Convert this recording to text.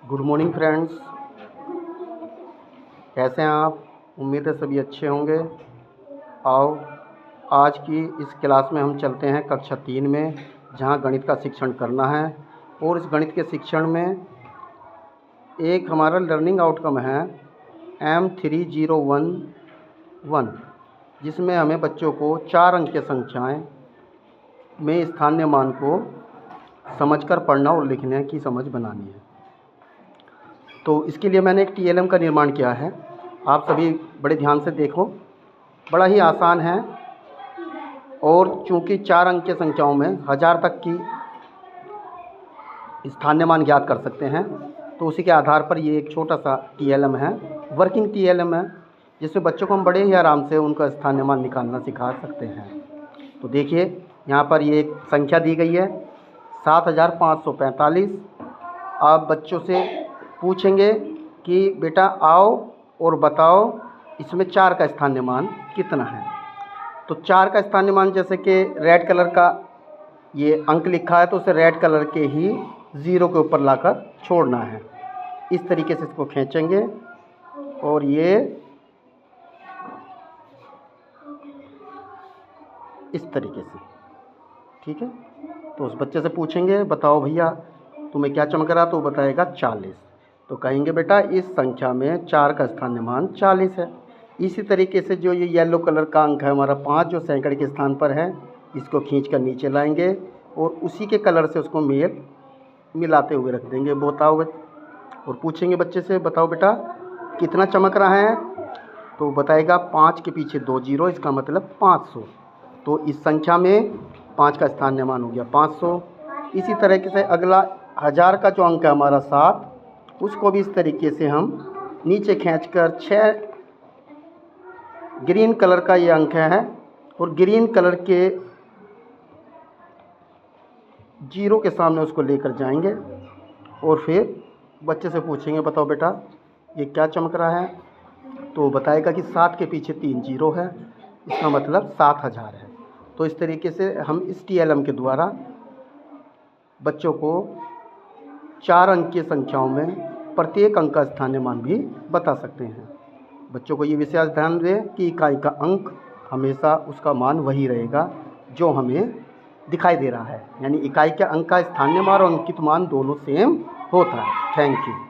Good morning friends, कैसे हैं आप? उम्मीद है सभी अच्छे होंगे। आओ, आज की इस क्लास में हम चलते हैं कक्षा 3 में, जहां गणित का शिक्षण करना है। और इस गणित के शिक्षण में एक हमारा लर्निंग आउटकम है M3011, जिसमें हमें बच्चों को 4 अंक की संख्याएं में स्थानीय मान को समझकर पढ़ना और लिखने की समझ बनानी है। तो इसके लिए मैंने एक TLM का निर्माण किया है। आप सभी बड़े ध्यान से देखो, बड़ा ही आसान है। और चूंकि 4 अंक की संख्याओं में 1000 तक की स्थानीय मान ज्ञात कर सकते हैं, तो उसी के आधार पर ये एक छोटा सा TLM है, वर्किंग TLM है, जिससे बच्चों को हम बड़े ही आराम से उनका स्थानीय मान निकालना सिखा सकते हैं। तो देखिए, यहाँ पर ये एक संख्या दी गई है 7545। आप बच्चों से पूछेंगे कि बेटा आओ और बताओ इसमें 4 का स्थानीय मान कितना है। तो 4 का स्थानीय मान, जैसे कि रेड कलर का ये अंक लिखा है, तो उसे रेड कलर के ही 0 के ऊपर लाकर छोड़ना है। इस तरीके से इसको खींचेंगे और ये इस तरीके से, ठीक है। तो उस बच्चे से पूछेंगे बताओ भैया तुम्हें क्या चमक रहा, तो बताएगा 40। तो कहेंगे बेटा इस संख्या में 4 का स्थानीय मान 40 है। इसी तरीके से जो ये येलो कलर का अंक है हमारा 5, जो सैकड़े के स्थान पर है, इसको खींचकर नीचे लाएंगे और उसी के कलर से उसको मिलाते हुए रख देंगे। बताओ, और पूछेंगे बच्चे से बताओ बेटा कितना चमक रहा है, तो बताएगा 5 के पीछे 2 0, इसका मतलब 500। तो इस संख्या में 5 का स्थानीय मान हो गया 500। इसी तरीके से अगला 1000 का जो अंक है हमारा 7, उसको भी इस तरीके से हम नीचे खींचकर 6 ग्रीन कलर का ये अंक है, और ग्रीन कलर के 0 के सामने उसको लेकर जाएंगे और फिर बच्चे से पूछेंगे बताओ बेटा ये क्या चमक रहा है, तो बताएगा कि 7 के पीछे 3 0 है, इसका मतलब 7000 है। तो इस तरीके से हम इस TLM के द्वारा बच्चों को 4 अंक की संख्याओं में प्रत्येक अंक का स्थानीय मान भी बता सकते हैं। बच्चों को ये विशेष ध्यान दें कि इकाई का अंक हमेशा उसका मान वही रहेगा जो हमें दिखाई दे रहा है, यानी इकाई के अंक का स्थानीय मान और अंकित मान दोनों सेम होता है। Thank you.